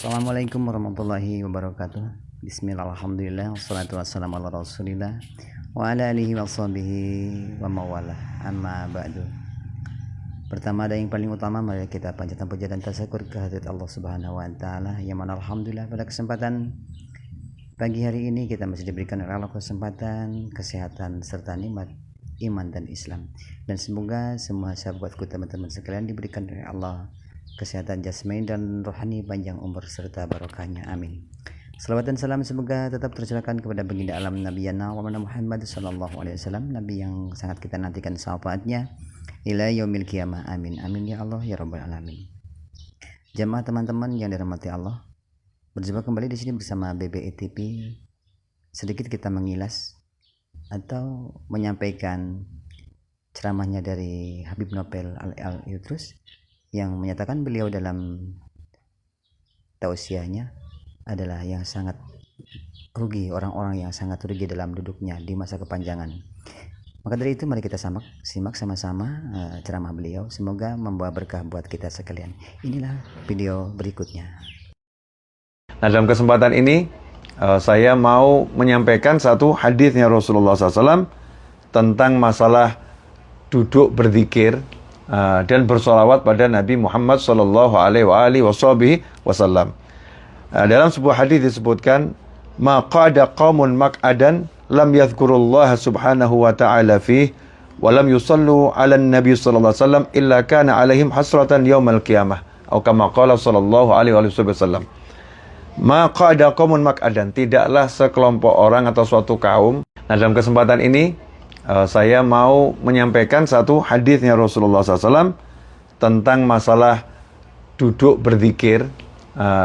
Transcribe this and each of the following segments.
Assalamualaikum warahmatullahi wabarakatuh. Bismillah, alhamdulillah, wassalatu wassalamu ala rasulillah wa ala alihi wa sahbihi wa mawalah, amma ba'du. Pertama dan yang paling utama, mari kita panjatkan puja dan tasyukur kehadirat Allah subhanahu wa ta'ala, yang mana alhamdulillah pada kesempatan pagi hari ini kita masih diberikan oleh Allah kesempatan, kesehatan, serta nikmat iman dan Islam. Dan semoga semua sahabatku, teman-teman sekalian, diberikan oleh Allah kesehatan jasmani dan rohani, panjang umur serta barokahnya, amin. Salawat dan salam semoga tetap tercurahkan kepada baginda alam Nabi Yana wa Muhammad sallallahu alaihi wasallam, Nabi yang sangat kita nantikan syafaatnya ila yaumil qiyamah, amin amin ya Allah ya rabbal alamin. Jamaah teman-teman yang dirahmati Allah, berjumpa kembali di sini bersama BBI TV. Sedikit kita mengilas atau menyampaikan ceramahnya dari Habib Nopel Al-Idrus, yang menyatakan beliau dalam tausiahnya adalah yang sangat rugi, orang-orang yang sangat rugi dalam duduknya di masa kepanjangan. Maka dari itu mari kita simak sama-sama ceramah beliau, semoga membawa berkah buat kita sekalian. Inilah video berikutnya. Nah, dalam kesempatan ini saya mau menyampaikan satu hadisnya Rasulullah SAW tentang masalah duduk berzikir dan bersolawat pada Nabi Muhammad sallallahu alaihi wasallam. Dalam sebuah hadis disebutkan, maqada qaumun maq'adan lam yadhkurullaha subhanahu wa ta'ala fih wa lam yusallu 'ala nabi sallallahu alaihi wasallam illa kana 'alaihim hasratan yaumal qiyamah, atau kama qala sallallahu alaihi wasallam. Maqada qaumun maq'adan, tidaklah sekelompok orang atau suatu kaum. Nah, dalam kesempatan ini saya mau menyampaikan satu hadisnya Rasulullah SAW tentang masalah duduk berzikir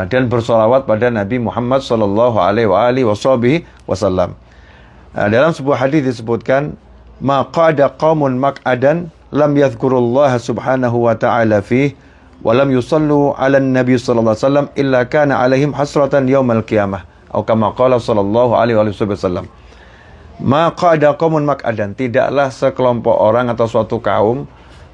dan bersolawat pada Nabi Muhammad sallallahu alaihi wasallam. Dalam sebuah hadis disebutkan, maqada qaumun maq'adan lam yadhkurullaha subhanahu wa ta'ala fih wa lam yusallu 'ala nabi sallallahu alaihi wasallam illa kana 'alaihim hasratan yaumal qiyamah, atau kama qala sallallahu alaihi wasallam. Maqada qaumun maq'adan, tidaklah sekelompok orang atau suatu kaum,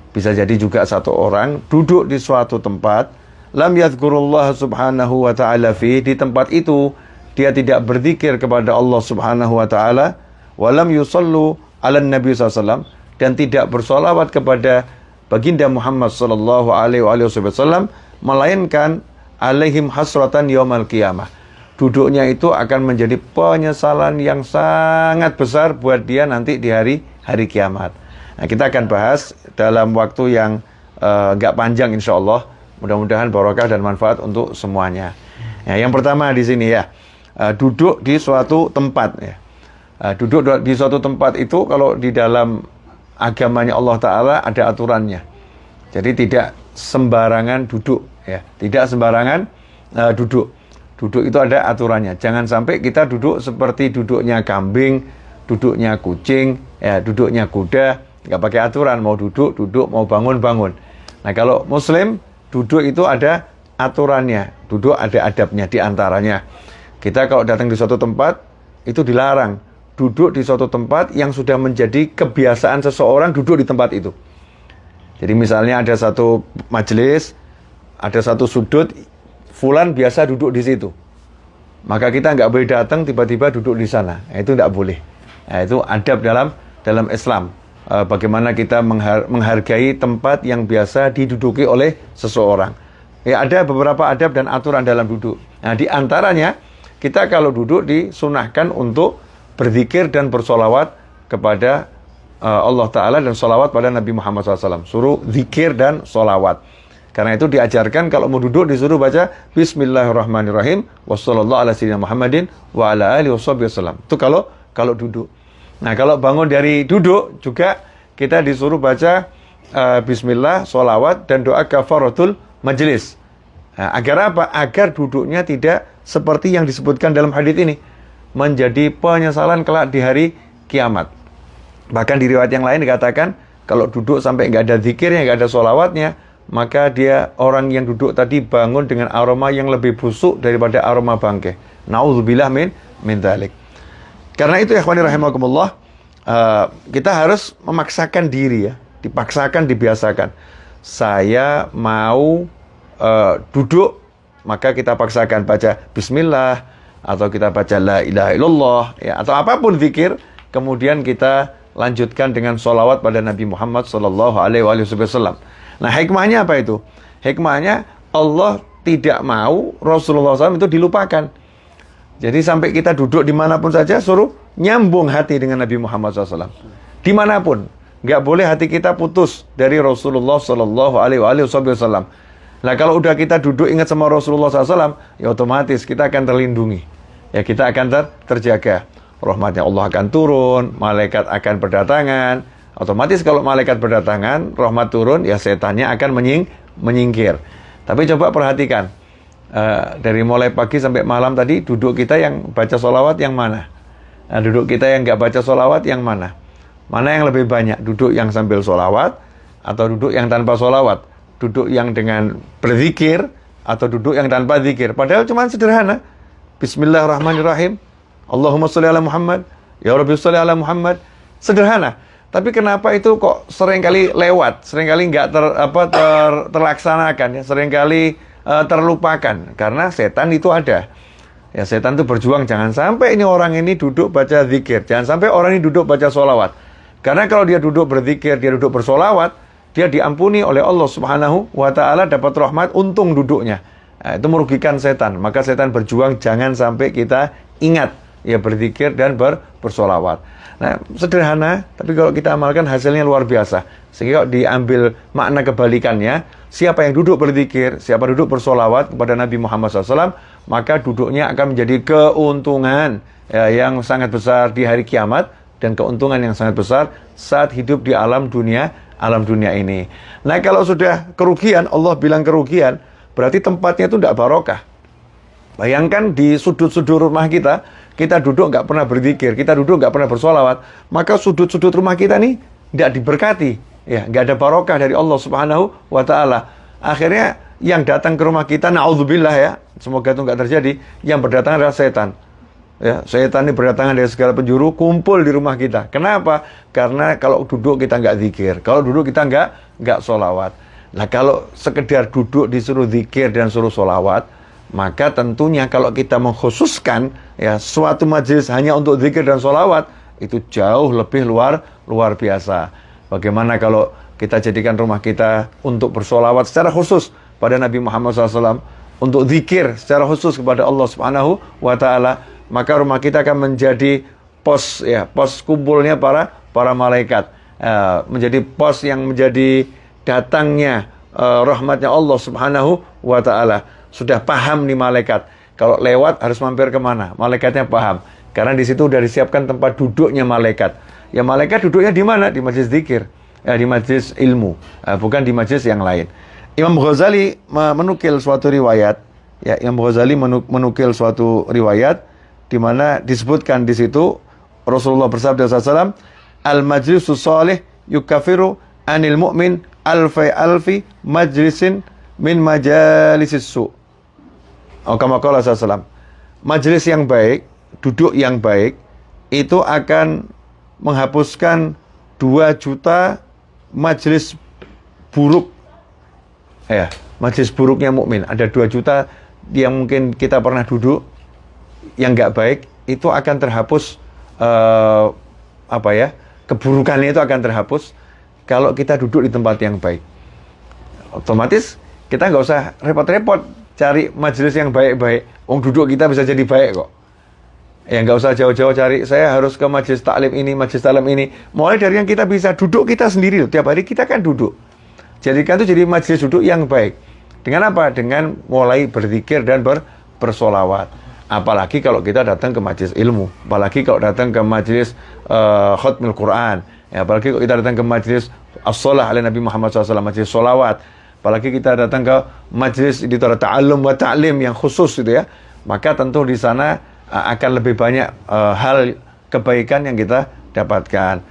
bisa jadi juga satu orang, duduk di suatu tempat, lam yadhkurullah subhanahu wa ta'ala fi, di tempat itu dia tidak berzikir kepada Allah subhanahu wa ta'ala, wa lam yusallu 'ala nabi sallallahu, dan tidak bersolawat kepada baginda Muhammad sallallahu alaihi wasallam, melainkan alaihim hasratan yaumal qiyamah, duduknya itu akan menjadi penyesalan yang sangat besar buat dia nanti di hari kiamat. Nah, kita akan bahas dalam waktu yang nggak panjang, insya Allah. Mudah-mudahan barokah dan manfaat untuk semuanya. Ya, yang pertama di sini ya, duduk di suatu tempat. Ya. Duduk di suatu tempat itu kalau di dalam agamanya Allah Ta'ala ada aturannya. Jadi tidak sembarangan duduk. Ya. Tidak sembarangan duduk. Duduk itu ada aturannya. Jangan sampai kita duduk seperti duduknya kambing, duduknya kucing, ya, duduknya kuda, nggak pakai aturan, mau duduk, mau bangun. Nah, kalau Muslim, duduk itu ada aturannya, duduk ada adabnya. Di antaranya, kita kalau datang di suatu tempat, itu dilarang duduk di suatu tempat yang sudah menjadi kebiasaan seseorang duduk di tempat itu. Jadi misalnya ada satu majelis, ada satu sudut, fulan biasa duduk di situ, maka kita nggak boleh datang tiba-tiba duduk di sana. Itu nggak boleh. Nah, itu adab dalam Islam. Bagaimana kita menghargai tempat yang biasa diduduki oleh seseorang. Ya, ada beberapa adab dan aturan dalam duduk. Nah, di antaranya kita kalau duduk disunahkan untuk berzikir dan bersolawat kepada Allah Ta'ala dan solawat pada Nabi Muhammad SAW. Suruh zikir dan solawat. Karena itu diajarkan kalau mau duduk disuruh baca Bismillahirrahmanirrahim wassallallahu ala sayyidina Muhammadin wa ala alihi wasallam. Itu kalau duduk. Nah, kalau bangun dari duduk juga kita disuruh baca Bismillah, sholawat, dan doa kafaratul majlis. Nah, agar apa? Agar duduknya tidak seperti yang disebutkan dalam hadis ini, menjadi penyesalan kelak di hari kiamat. Bahkan di riwayat yang lain dikatakan kalau duduk sampai nggak ada zikirnya, nggak ada sholawatnya, maka dia, orang yang duduk tadi, bangun dengan aroma yang lebih busuk daripada aroma bangkai. Na'udzubillah min dzalik. Karena itu ya ikhwani rahimakumullah, kita harus memaksakan diri ya, dipaksakan, dibiasakan. Saya mau duduk maka kita paksakan baca bismillah, atau kita baca la ilaha illallah, ya, atau apapun zikir, kemudian kita lanjutkan dengan sholawat pada Nabi Muhammad sallallahu alaihi wasallam. Nah, hikmahnya apa itu? Hikmahnya Allah tidak mau Rasulullah SAW itu dilupakan. Jadi sampai kita duduk dimanapun saja, suruh nyambung hati dengan Nabi Muhammad SAW. Dimanapun, nggak boleh hati kita putus dari Rasulullah sallallahu alaihi wasallam. Nah, kalau udah kita duduk ingat sama Rasulullah SAW, ya otomatis kita akan terlindungi. Ya, kita akan terjaga. Rahmatnya Allah akan turun, malaikat akan berdatangan. Otomatis kalau malaikat berdatangan, rahmat turun, ya setannya akan menyingkir. Tapi coba perhatikan, dari mulai pagi sampai malam tadi, duduk kita yang baca sholawat yang mana? Nah, duduk kita yang nggak baca sholawat yang mana? Mana yang lebih banyak? Duduk yang sambil sholawat, atau duduk yang tanpa sholawat? Duduk yang dengan berzikir, atau duduk yang tanpa zikir? Padahal cuma sederhana. Bismillahirrahmanirrahim. Allahumma sholli ala Muhammad. Ya Rabbi sholli ala Muhammad. Sederhana. Tapi kenapa itu kok seringkali lewat, seringkali nggak terlaksanakan, ya, seringkali terlupakan? Karena setan itu ada. Ya, setan itu berjuang, jangan sampai ini orang ini duduk baca zikir, jangan sampai orang ini duduk baca sholawat. Karena kalau dia duduk berzikir, dia duduk bersolawat, dia diampuni oleh Allah Subhanahu wa Ta'ala, dapat rahmat, untung duduknya. Nah, itu merugikan setan. Maka setan berjuang jangan sampai kita ingat ya berzikir dan bersolawat. Nah, sederhana, tapi kalau kita amalkan hasilnya luar biasa. Sehingga kalau diambil makna kebalikannya, siapa yang duduk berzikir, siapa duduk bersolawat kepada Nabi Muhammad SAW, maka duduknya akan menjadi keuntungan ya, yang sangat besar di hari kiamat, dan keuntungan yang sangat besar saat hidup di alam dunia ini. Nah, kalau sudah kerugian, Allah bilang kerugian, berarti tempatnya itu tidak barokah. Bayangkan di sudut-sudut rumah kita, kita duduk nggak pernah berzikir, kita duduk nggak pernah bersolawat, maka sudut-sudut rumah kita nih nggak diberkati, ya, nggak ada barokah dari Allah Subhanahu wa Ta'ala. Akhirnya yang datang ke rumah kita, na'udzubillah ya, semoga itu nggak terjadi, yang berdatangan adalah setan. Ya, setan ini berdatangan dari segala penjuru, kumpul di rumah kita. Kenapa? Karena kalau duduk kita nggak zikir, kalau duduk kita nggak solawat. Nah, kalau sekedar duduk disuruh zikir dan suruh solawat, maka tentunya kalau kita mengkhususkan ya suatu majelis hanya untuk zikir dan solawat, itu jauh lebih luar biasa. Bagaimana kalau kita jadikan rumah kita untuk bersolawat secara khusus pada Nabi Muhammad SAW, untuk zikir secara khusus kepada Allah Subhanahu wa Ta'ala, maka rumah kita akan menjadi pos kumpulnya para malaikat, menjadi pos yang menjadi datangnya rahmatnya Allah Subhanahu wa Ta'ala. Sudah paham nih malaikat, kalau lewat harus mampir kemana, malaikatnya paham, karena di situ sudah disiapkan tempat duduknya malaikat. Ya, malaikat duduknya di mana? Di majelis zikir, di majelis ilmu, bukan di majelis yang lain. Imam Ghazali menukil suatu riwayat, ya, Imam Ghazali menukil suatu riwayat di mana disebutkan di situ Rasulullah bersabda SAW, al-majlisus salih yukafiru anil mu'min alfi majlisin min majalisis su'. Kama qala SAW, majelis yang baik, duduk yang baik, itu akan menghapuskan 2 juta majelis buruk. Ya, majelis buruknya mukmin. Ada 2 juta yang mungkin kita pernah duduk, yang nggak baik, itu akan terhapus, keburukannya itu akan terhapus kalau kita duduk di tempat yang baik. Otomatis kita nggak usah repot-repot cari majelis yang baik-baik. Duduk kita bisa jadi baik kok. Ya, nggak usah jauh-jauh cari, saya harus ke majelis taklim ini, majelis taklim ini. Mulai dari yang kita bisa duduk kita sendiri loh. Tiap hari kita kan duduk. Jadikan itu jadi majelis duduk yang baik. Dengan apa? Dengan mulai berzikir dan bersolawat. Apalagi kalau kita datang ke majelis ilmu. Apalagi kalau datang ke majelis khatmil Quran. Ya, apalagi kalau kita datang ke majelis as-shalah ala Nabi Muhammad SAW, majelis solawat. Apalagi kita datang ke majelis di ta'allum wa ta'lim yang khusus gitu ya. Maka tentu di sana akan lebih banyak hal kebaikan yang kita dapatkan.